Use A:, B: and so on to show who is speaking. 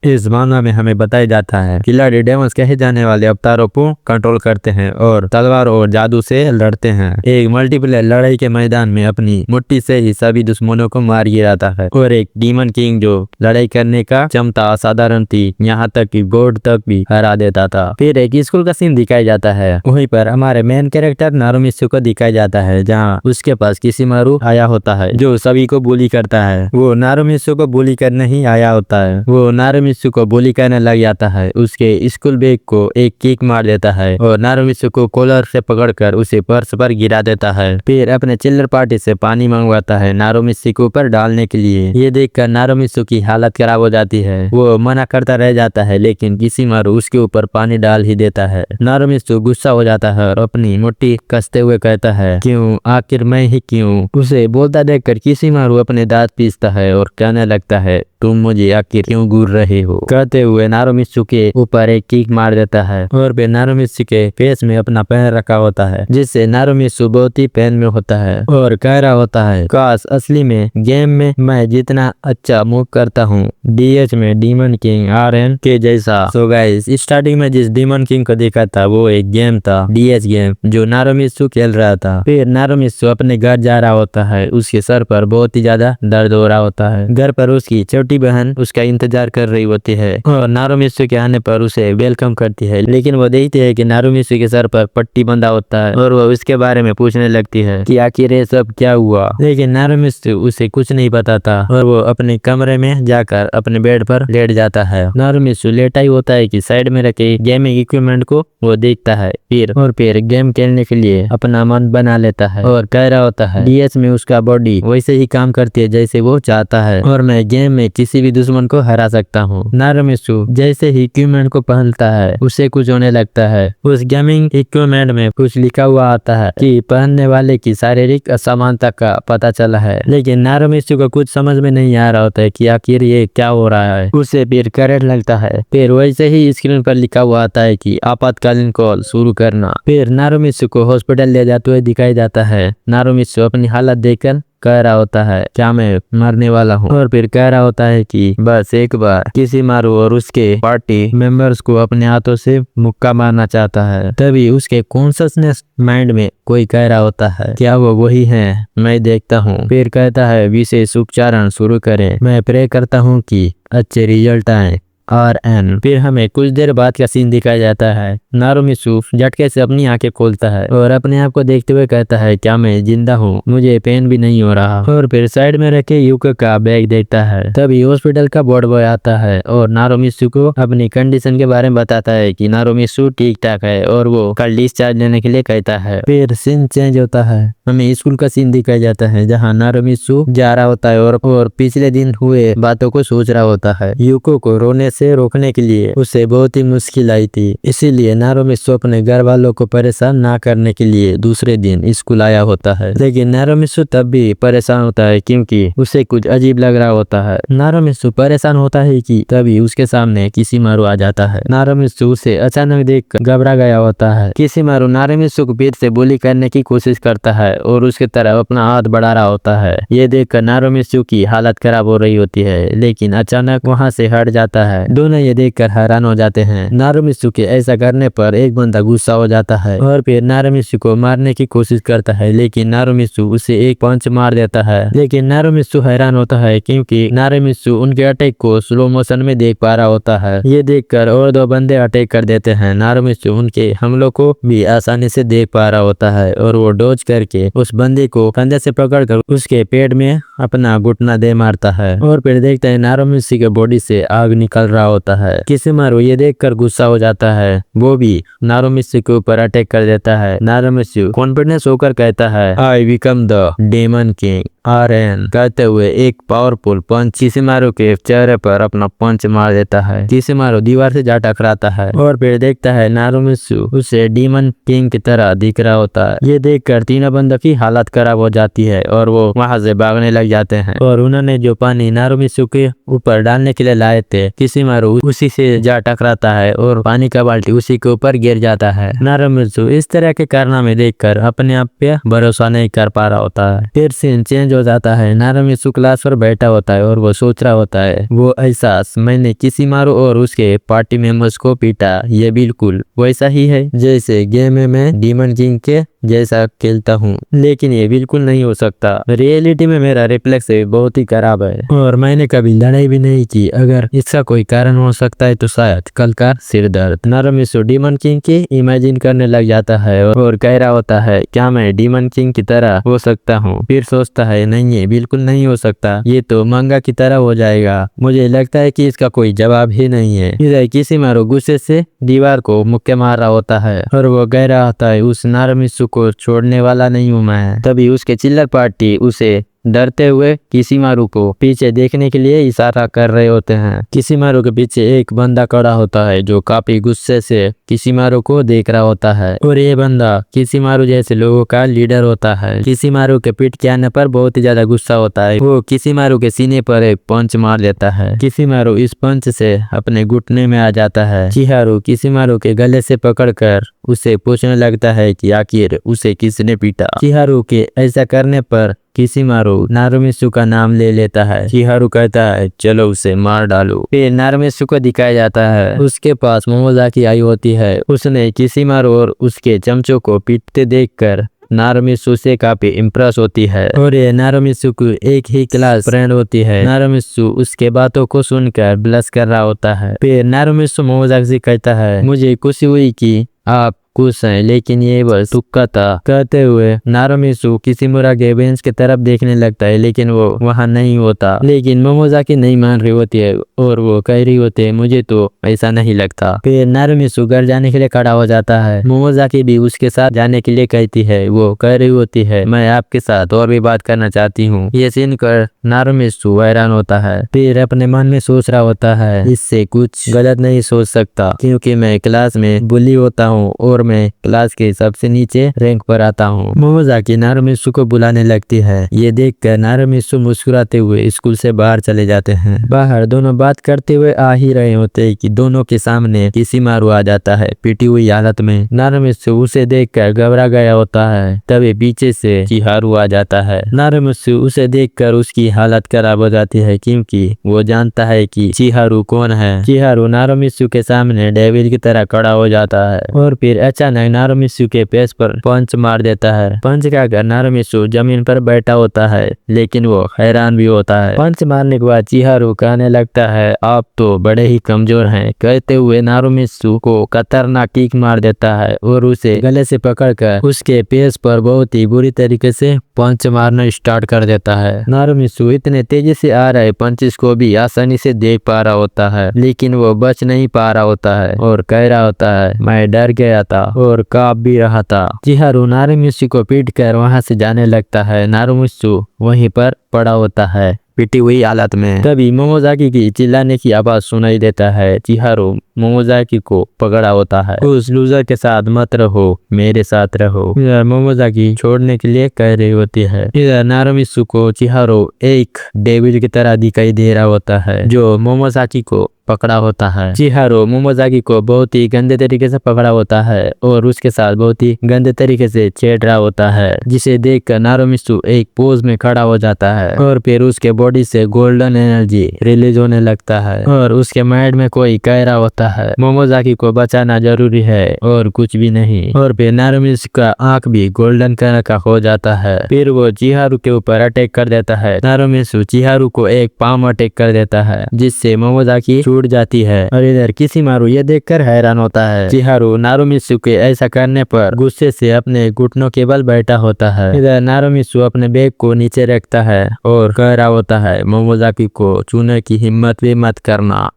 A: इस मामला में हमें बताया जाता है खिलाड़ी डेमंस कहे जाने वाले अवतारों को कंट्रोल करते हैं और तलवार और जादू से लड़ते हैं। एक मल्टीप्लेयर लड़ाई के मैदान में अपनी मुट्ठी से ही सभी दुश्मनों को मार गिराता है और एक डीमन किंग जो लड़ाई करने का क्षमता असाधारण थी, यहाँ तक कि गॉड तक भी हरा देता था। फिर एक स्कूल का सीन दिखाया जाता है। वहीं पर हमारे मेन कैरेक्टर नारुमित्सु को दिखाया जाता है, जहाँ उसके पास किशिमारु आया होता है जो सभी को बुली करता है। वो नारुमित्सु को बुली करने ही आया होता है। वो नारुमित्सु को बुली करने लग जाता है, उसके स्कूल बैग को एक किक मार देता है और नारुमित्सु को कॉलर से पकड़कर उसे फर्श पर गिरा देता है। फिर अपने चिल्लर पार्टी से पानी मंगवाता है नारुमित्सु के ऊपर डालने के लिए। ये देखकर नारुमित्सु की हालत खराब हो जाती है। वो मना करता रह जाता है, लेकिन किशिमारु उसके ऊपर पानी डाल ही देता है। नारुमित्सु गुस्सा हो जाता है और अपनी मुट्ठी कसते हुए कहता है, क्यों, आखिर मैं ही क्यों? उसे बोलता देखकर किशिमारु अपने दांत पीसता है और कहने लगता है, तुम मुझे आखिर क्यों घूर रहे हो? कहते हुए नारुमित्सु के ऊपर एक किक मार देता है और फिर नारुमित्सु के फेस में अपना पैर रखा होता है, जिससे नारुमित्सु बहुत ही पेन में होता है और कह रहा होता है, काश असली में गेम में मैं जितना अच्छा मूव करता हूँ डीएच में डीमन किंग आरएन के जैसा। सो गाइस, स्टार्टिंग में जिस डीमन किंग को देखा था वो एक गेम था, डीएच गेम, जो नारुमित्सु खेल रहा था। फिर नारुमित्सु अपने घर जा रहा होता है। उसके सर पर बहुत ही ज्यादा दर्द हो रहा होता है। घर पर उसकी छोटी बहन उसका इंतजार कर रही होती है और नारुमित्सु के आने पर उसे वेलकम करती है, लेकिन वो देखती है कि नारुमित्सु के सर पर पट्टी बंधा होता है और वो उसके बारे में पूछने लगती है कि आखिर ये सब क्या हुआ। लेकिन नारुमित्सु उसे कुछ नहीं पता था और वो अपने कमरे में जाकर अपने बेड पर लेट जाता है। नारुमित्सु लेटा ही होता है कि साइड में रखे गेमिंग इक्विपमेंट को वो देखता है फिर गेम खेलने के लिए अपना मन बना लेता है और कह रहा होता है डीएच में उसका बॉडी वैसे ही काम करती है जैसे वो चाहता है और मैं गेम में किसी भी दुश्मन को हरा सकता हूँ। नारुमित्सु जैसे ही इक्विपमेंट को पहनता है उसे कुछ होने लगता है। उस गेमिंग इक्विपमेंट में कुछ लिखा हुआ आता है कि पहनने वाले की शारीरिक असमानता का पता चला है, लेकिन नारुमित्सु को कुछ समझ में नहीं आ रहा होता है कि आखिर ये क्या हो रहा है। उसे फिर करंट लगता है। फिर वैसे ही स्क्रीन पर लिखा हुआ आता है कि आपातकालीन कॉल शुरू करना। फिर नारुमित्सु को हॉस्पिटल ले जाते हुए दिखाई जाता है। नारुमित्सु अपनी हालत देखकर कह रहा होता है, क्या मैं मरने वाला हूँ? और फिर कह रहा होता है कि बस एक बार किशिमारु और उसके पार्टी मेंबर्स को अपने हाथों से मुक्का मारना चाहता है। तभी उसके कॉन्शियसनेस माइंड में कोई कह रहा होता है, क्या वो वही है? मैं देखता हूँ। फिर कहता है, विशेष उच्चारण शुरू करें। मैं प्रे करता हूँ कि अच्छे रिजल्ट आए। RN। फिर हमें कुछ देर बाद का सीन दिखाया जाता है। नारुमित्सु झटके से अपनी आंखें खोलता है और अपने आप को देखते हुए कहता है, क्या मैं जिंदा हूँ? मुझे पेन भी नहीं हो रहा। और फिर साइड में रखे युको का बैग देखता है। तभी हॉस्पिटल का वार्ड बॉय आता है और नारुमित्सु को अपनी कंडीशन के बारे में बताता है कि नारुमित्सु ठीक ठाक है और वो कल डिस्चार्ज लेने के लिए कहता है। फिर सीन चेंज होता है। हमें स्कूल का सीन दिखाया जाता है जहाँ नारुमित्सु जा रहा होता है और पिछले दिन हुए बातों को सोच रहा होता है। युको को रोने से रोकने के लिए उसे बहुत ही मुश्किल आई थी, इसीलिए नारुमित्सु अपने घर वालों को परेशान ना करने के लिए दूसरे दिन स्कूल आया होता है। लेकिन नारुमित्सु तब भी परेशान होता है क्योंकि उसे कुछ अजीब लग रहा होता है। नारुमित्सु परेशान होता है कि तभी उसके सामने किशिमारु आ जाता है। नारुमित्सु उसे अचानक देखकर घबरा गया होता है। किशिमारु नारुमित्सु को फिर से बुली करने की कोशिश करता है और उसके तरफ अपना हाथ बढ़ा रहा होता है। ये देखकर नारुमित्सु की हालत खराब हो रही होती है, लेकिन अचानक वहाँ से हट जाता है। दोनों ये देखकर हैरान हो जाते हैं। नारुमित्सु के ऐसा करने पर एक बंदा गुस्सा हो जाता है और फिर नारुमित्सु को मारने की कोशिश करता है, लेकिन नारुमित्सु उसे एक पंच मार देता है। लेकिन नारुमित्सु हैरान होता है क्योंकि नारुमित्सु उनके अटैक को स्लो मोशन में देख पा रहा होता है। ये देखकर और दो बंदे अटैक कर देते हैं। नारुमित्सु उनके हमलों को भी आसानी से देख पा रहा होता है और वो डॉज करके उस बंदे को कंधे से पकड़कर उसके पेट में अपना घुटना दे मारता है और फिर देखते हैं नारुमित्सु के बॉडी से आग निकल रहा होता है। किशिमारु ये देखकर गुस्सा हो जाता है, वो भी नारुमित्सु के ऊपर अटैक कर देता है। नारुमित्सु कॉन्फिडेंस होकर कहता है, I become the demon king RN कहते हुए एक पावरफुल पंच किशिमारु के चेहरे पर अपना पंच मार देता है। किशिमारु दीवार से जा टकराता है और फिर देखता है नारुमित्सु उसे डीमन किंग की तरह दिख रहा होता है। ये देखकर तीनों बंदों की हालत खराब हो जाती है और वो वहां से भागने लग जाते हैं और उन्होंने जो पानी नारुमित्सु के ऊपर डालने के लिए लाए थे, किशिमारु उसी से जा टकराता है और पानी का बाल्टी उसी के ऊपर गिर जाता है। नारुमित्सु इस तरह के कारनामे देखकर अपने आप पे भरोसा नहीं कर पा रहा होता है। फिर सीन चेंज चेंज हो जाता है। नारुमित्सु क्लास पर बैठा होता है और वो सोच रहा होता है वो एहसास मैंने किशिमारू और उसके पार्टी मेंबर्स को पीटा, ये बिल्कुल वैसा ही है जैसे गेम में मैं डीमन किंग के जैसा खेलता हूँ, लेकिन ये बिल्कुल नहीं हो सकता। रियलिटी में मेरा रिफ्लेक्स बहुत ही खराब है और मैंने कभी लड़ाई भी नहीं की। अगर इसका कोई कारण हो सकता है तो शायद कल का सिर दर्द। नारुमित्सु डीमन किंग की इमेजिन करने लग जाता है और कह रहा होता है क्या मैं डीमन किंग की तरह हो सकता हूँ? फिर सोचता है नहीं, ये बिल्कुल नहीं हो सकता, ये तो मंगा की तरह हो जाएगा। मुझे लगता है कि इसका कोई जवाब ही नहीं है। इधर किशिमारू गुस्से से दीवार को मुक्के मार रहा होता है और वो कह रहा होता है उस नारुमित्सु को छोड़ने वाला नहीं हूँ मैं। तभी उसके चिल्लर पार्टी उसे डरते हुए किशिमारू को पीछे देखने के लिए इशारा कर रहे होते हैं। किशिमारू के पीछे एक बंदा खड़ा होता है जो काफी गुस्से से किशिमारू को देख रहा होता है और ये बंदा किशिमारू जैसे लोगों का लीडर होता है। किशिमारू के पीठ के आने पर बहुत ही ज्यादा गुस्सा होता है। वो किशिमारू के सीने पर एक पंच मार देता है। किशिमारू इस पंच से अपने घुटने में आ जाता है। चिहारू किशिमारू के गले से पकड़कर उसे पूछने लगता है कि आखिर उसे किसने पीटा। चिहारू के ऐसा करने पर किशिमारू नारुमित्सु का नाम ले लेता है। चिहारू कहता है चलो उसे मार डालो। फिर नारुमित्सु को दिखाया जाता है उसके पास मोमोजाकी आई होती है। उसने किशिमारू और उसके चमचों को पीटते देखकर नारुमित्सु से काफी इम्प्रेस होती है और ये नारुमित्सु की एक ही क्लास फ्रेंड होती है। नारुमित्सु उसके बातों को सुनकर ब्लश कर रहा होता है। फिर नारुमित्सु मोमोजाकी से कहता है मुझे खुशी हुई कि आप खुश हैं, लेकिन ये बस तुक्का था। कहते हुए नारुमित्सु किशिमुरा के बेंच की तरफ देखने लगता है लेकिन वो वहां नहीं होता। लेकिन मोमोजाकी नहीं मान रही होती है और वो कह रही होती है मुझे तो ऐसा नहीं लगता। फिर नारुमित्सु घर जाने के लिए खड़ा हो जाता है। मोमोजाकी भी उसके साथ जाने के लिए कहती है। वो कह रही होती है मैं आपके साथ और भी बात करना चाहती हूँ। ये सुनकर नारुमित्सु हैरान होता है। फिर अपने मन में सोच रहा होता है इससे कुछ गलत नहीं सोच सकता क्योंकि मैं क्लास में बुली होता हूँ और मैं क्लास के सबसे नीचे रैंक पर आता हूँ। मोमोजाकी नारुमित्सु को बुलाने लगती है। ये देखकर नारुमित्सु मुस्कुराते हुए स्कूल से बाहर चले जाते हैं। बाहर दोनों बात करते हुए आ ही रहे होते हैं कि दोनों के सामने किशिमारू आ जाता है पिटी हुई हालत में। नारुमित्सु उसे देखकर घबरा गया होता है। तभी पीछे से चिहारू आ जाता है। नारुमित्सु उसे देखकर उसकी हालत खराब हो जाती है क्योंकि वो जानता है कि चिहारू कौन है। चिहारू नारुमित्सु के सामने डेविल की तरह खड़ा हो जाता है और फिर अचानक नारुमित्सु के पेट पर पंच मार देता है। पंच खाकर नारुमित्सु जमीन पर बैठा होता है लेकिन वो हैरान भी होता है। पंच मारने के बाद चिहारू कहने लगता है आप तो बड़े ही कमजोर हैं। कहते हुए नारुमित्सु को खतरनाक किक मार देता है और उसे गले से पकड़कर उसके पेट पर बहुत ही बुरी तरीके से पंच मारना स्टार्ट कर देता है। नारुमित्सु इतने तेजी से आ रहे पंचेस को भी आसानी से देख पा रहा होता है लेकिन वो बच नहीं पा रहा होता है और कह रहा होता है मैं डर गया था और कांप भी रहा था। चिहारू नारुमित्सु को पीट कर वहां से जाने लगता है। नारुमित्सु वहीं पर पड़ा होता है पिटी हुई हालत में। तभी मोमोजाकी की चिल्लाने की आवाज सुनाई देता है। चिहारू मोमोजाकी को पकड़ा होता है। उस लूजर के साथ मत रहो, मेरे साथ रहो। इधर मोमोजाकी छोड़ने के लिए कह रही होती है। इधर नारुमित्सु को चिहारू एक डेविल की तरह दिखाई दे रहा होता है जो मोमोजाकी को पकड़ा होता है। चिहारू मोमोजाकी को बहुत ही गंदे तरीके से पकड़ा होता है और उसके साथ बहुत ही गंदे तरीके से छेड़ रहा होता है जिसे देखकर नारुमित्सु एक पोज में खड़ा हो जाता है और फिर उसके बॉडी से गोल्डन एनर्जी रिलीज होने लगता है और उसके माइंड में कोई कह रहा होता है मोमोजाकी को बचाना जरूरी है और कुछ भी नहीं। और फिर नारुमित्सु का आंख भी गोल्डन कलर का हो जाता है। फिर वो चिहारू के ऊपर अटैक कर देता है। नारुमित्सु चिहारू को एक पाम अटैक कर देता है जिससे मोमोजाकी छूट जाती है और इधर किशिमारू ये देखकर हैरान होता है। चिहारू नारुमित्सु के ऐसा करने पर गुस्से से अपने घुटनों के बल बैठा होता है। इधर नारुमित्सु अपने बैग को नीचे रखता है और कह रहा होता है मोमोजाकी को छूने की हिम्मत भी मत करना।